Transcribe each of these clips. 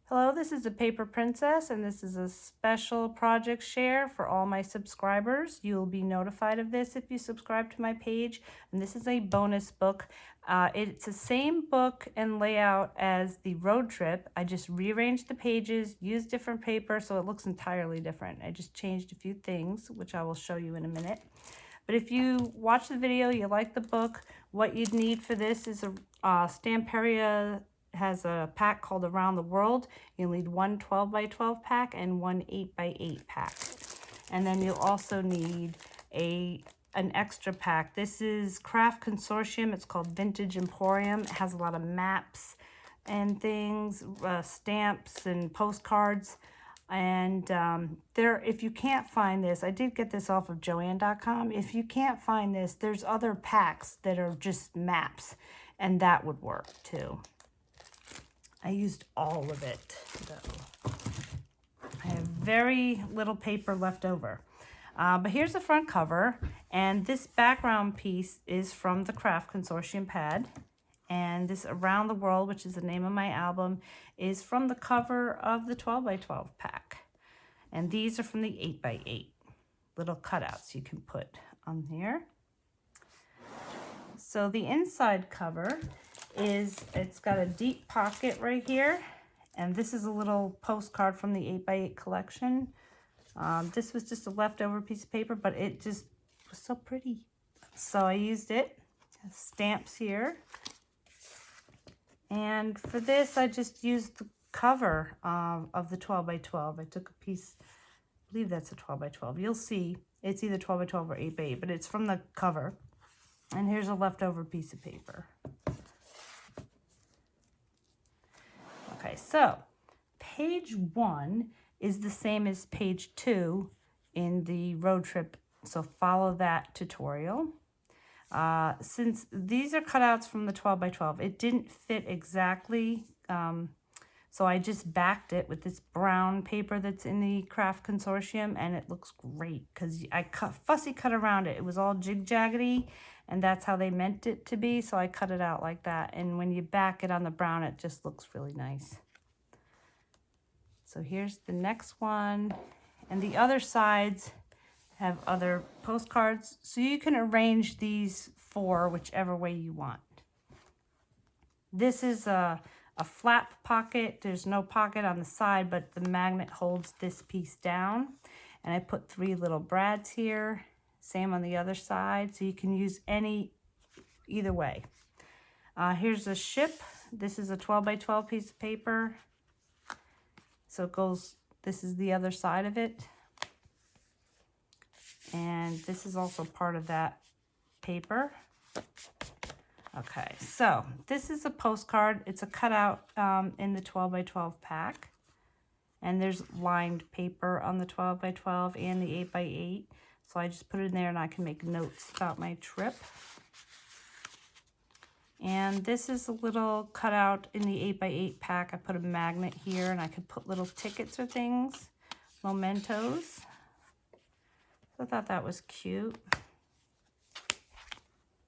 Hello, this is the Paper Princess, and this is a special project share for all my subscribers. You will be notified of this if you subscribe to my page, and this is a bonus book. It's the same book and layout as the road trip. I just rearranged the pages, used different paper, so it looks entirely different. I just changed a few things, which I will show you in a minute. But if you watch the video, you like the book, what you'd need for this is a Stamperia has a pack called Around the World. You'll need one 12 by 12 pack and one 8 by 8 pack. And then you'll also need an extra pack. This is Craft Consortium. It's called Vintage Emporium. It has a lot of maps and things, stamps and postcards. And if you can't find this, I did get this off of Joann.com. If you can't find this, there's other packs that are just maps, and that would work too. I used all of it, though. I have very little paper left over. But here's the front cover, and this background piece is from the Craft Consortium pad. And this Around the World, which is the name of my album, is from the cover of the 12 by 12 pack. And these are from the 8 by 8 little cutouts you can put on here. So the inside cover it's got a deep pocket right here, and this is a little postcard from the 8 by 8 collection. This was just a leftover piece of paper, but it just was so pretty, so I used it. Stamps here, and for this I just used the cover of the 12 by 12. I took a piece, I believe that's a 12 by 12. You'll see it's either 12 by 12 or 8 by 8, but it's from the cover. And here's a leftover piece of paper. Okay, so page 1 is the same as page 2 in the road trip, so follow that tutorial. Since these are cutouts from the 12 by 12, it didn't fit exactly, so I just backed it with this brown paper that's in the Craft Consortium, and it looks great because I fussy cut around it. It was all jig-jaggedy, and that's how they meant it to be, so I cut it out like that. And when you back it on the brown, it just looks really nice. So here's the next one, and the other sides have other postcards, so you can arrange these for whichever way you want. This is a flap pocket. There's no pocket on the side, but the magnet holds this piece down. And I put 3 little brads here. Same on the other side, so you can use either way. Here's a ship. This is a 12 by 12 piece of paper. So it goes, this is the other side of it. And this is also part of that paper. Okay, so this is a postcard. It's a cutout in the 12 by 12 pack. And there's lined paper on the 12 by 12 and the 8 by 8. So I just put it in there and I can make notes about my trip. And this is a little cutout in the 8 by 8 pack. I put a magnet here, and I could put little tickets or things, mementos. So I thought that was cute.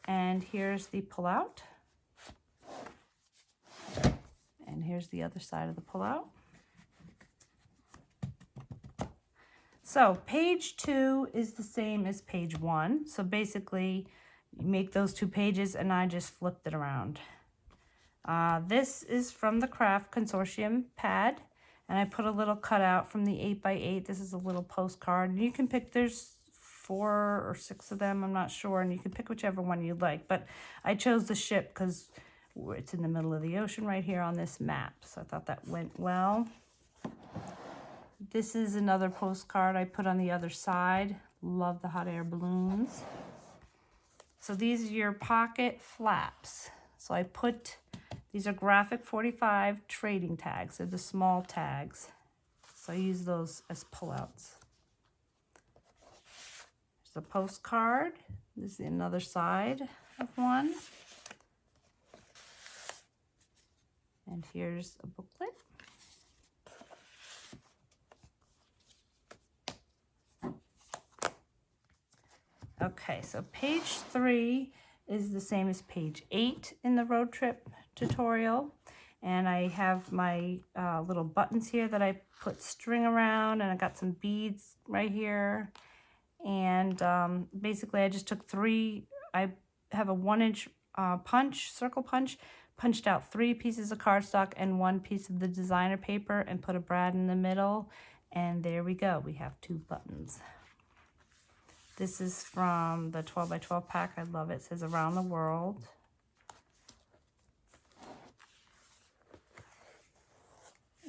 And here's the pullout. And here's the other side of the pullout. So page 2 is the same as page 1. So basically, you make those 2 pages, and I just flipped it around. This is from the Craft Consortium pad, and I put a little cutout from the 8 by 8. This is a little postcard. You can pick, there's 4 or 6 of them, I'm not sure, and you can pick whichever one you like. But I chose the ship because it's in the middle of the ocean right here on this map, so I thought that went well. This is another postcard I put on the other side. Love the hot air balloons. So these are your pocket flaps. So I put, these are graphic 45 trading tags. They're the small tags. So I use those as pullouts. There's a postcard. This is another side of one. And here's a booklet. Okay, so page 3 is the same as page 8 in the road trip tutorial. And I have my little buttons here that I put string around, and I got some beads right here. And basically I just took I have a 1-inch circle punch, punched out 3 pieces of cardstock and 1 piece of the designer paper and put a brad in the middle. And there we go, we have 2 buttons. This is from the 12 by 12 pack. I love it. It says around the world.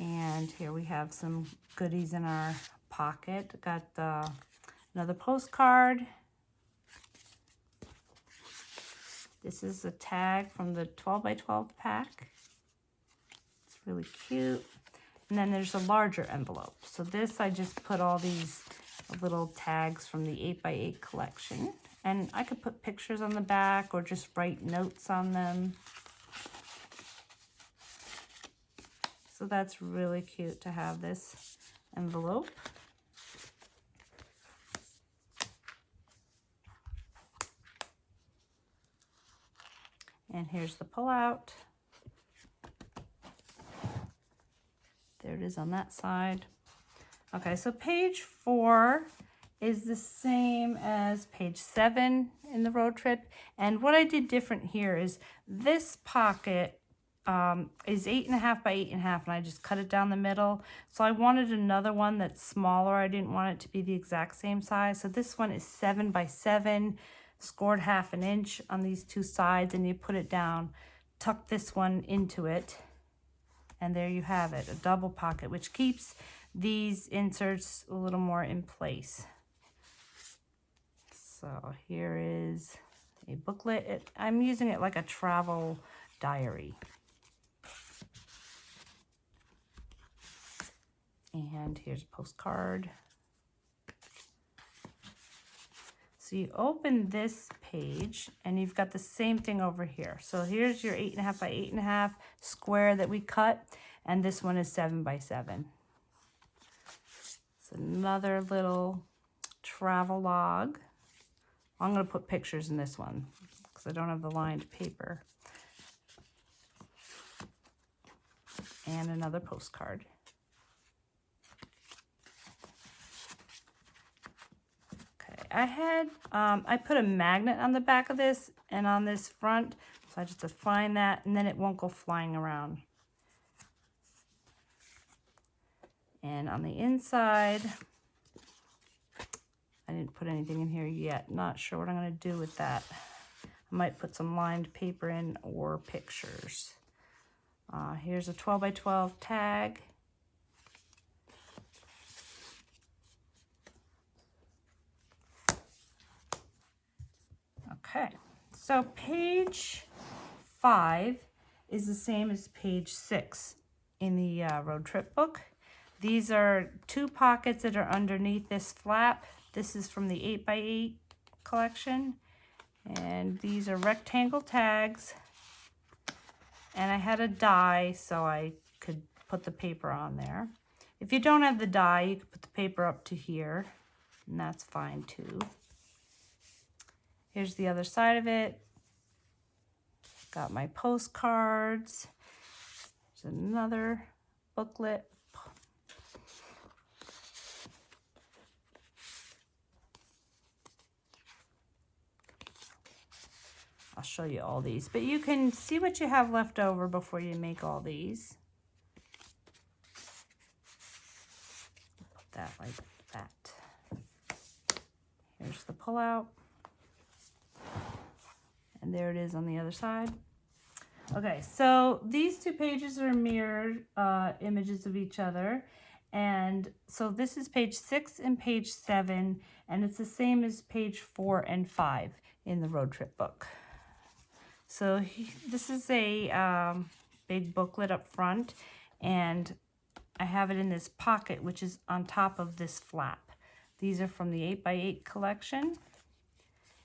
And here we have some goodies in our pocket. Got another postcard. This is a tag from the 12 by 12 pack. It's really cute. And then there's a larger envelope. So this, I just put all these little tags from the 8 by 8 collection. And I could put pictures on the back or just write notes on them. So that's really cute to have this envelope. And here's the pullout. There it is on that side. Okay, so page 4 is the same as page 7 in the road trip. And what I did different here is this pocket is 8.5 by 8.5, and I just cut it down the middle. So I wanted another one that's smaller. I didn't want it to be the exact same size. So this one is 7 by 7, scored 1/2 inch on these 2 sides, and you put it down, tuck this one into it, and there you have it, a double pocket, which keeps these inserts a little more in place. So here is a booklet. I'm using it like a travel diary. And here's a postcard. So you open this page and you've got the same thing over here. So here's your 8.5 by 8.5 square that we cut, and this one is 7 by 7. It's another little travel log. I'm going to put pictures in this one because I don't have the lined paper. And another postcard. I put a magnet on the back of this and on this front, so I just define that, and then it won't go flying around. And on the inside, I didn't put anything in here yet. Not sure what I'm going to do with that. I might put some lined paper in or pictures. Here's a 12 by 12 tag. Okay, so page 5 is the same as page 6 in the road trip book. These are 2 pockets that are underneath this flap. This is from the 8 by 8 collection. And these are rectangle tags. And I had a die so I could put the paper on there. If you don't have the die, you could put the paper up to here, and that's fine too. Here's the other side of it. Got my postcards. There's another booklet. I'll show you all these, but you can see what you have left over before you make all these. Put that like that. Here's the pullout. And there it is on the other side. Okay, so these 2 pages are mirrored images of each other. And so this is page 6 and page 7, and it's the same as page 4 and 5 in the road trip book. So this is a big booklet up front, and I have it in this pocket, which is on top of this flap. These are from the 8 by 8 collection.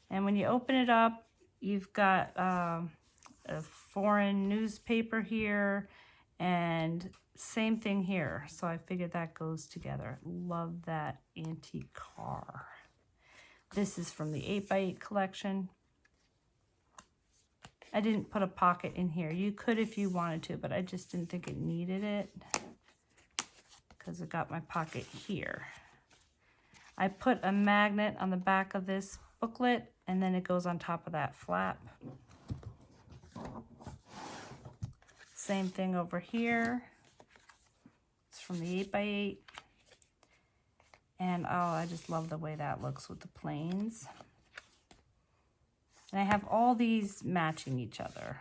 And when you open it up, you've got a foreign newspaper here, and same thing here. So I figured that goes together. Love that antique car. This is from the 8 by 8 collection. I didn't put a pocket in here. You could if you wanted to, but I just didn't think it needed it because I got my pocket here. I put a magnet on the back of this booklet, and then it goes on top of that flap. Same thing over here. It's from the 8x8. And oh, I just love the way that looks with the planes. And I have all these matching each other.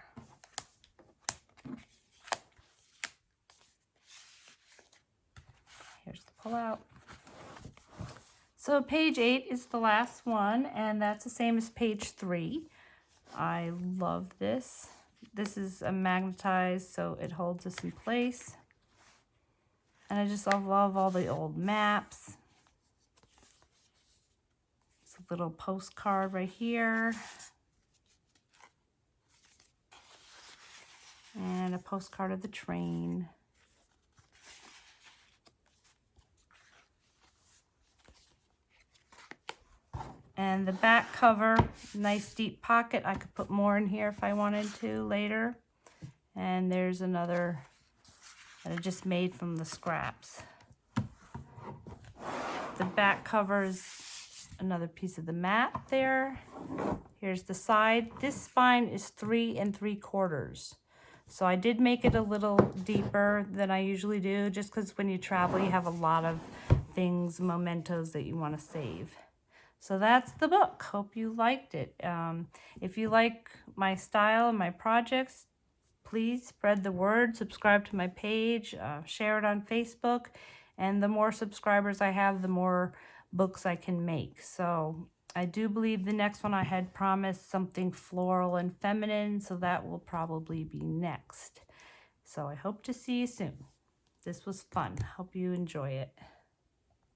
Here's the pullout. So page 8 is the last one, and that's the same as page 3. I love this. This is a magnetized, so it holds us in place. And I just love all the old maps. It's a little postcard right here. And a postcard of the train. And the back cover, nice deep pocket. I could put more in here if I wanted to later. And there's another that I just made from the scraps. The back covers another piece of the mat there. Here's the side. This spine is 3 3/4. So I did make it a little deeper than I usually do, just because when you travel, you have a lot of things, mementos that you want to save. So that's the book. Hope you liked it. If you like my style and my projects, please spread the word, subscribe to my page, share it on Facebook. And the more subscribers I have, the more books I can make. So I do believe the next one I had promised something floral and feminine, so that will probably be next. So I hope to see you soon. This was fun. Hope you enjoy it.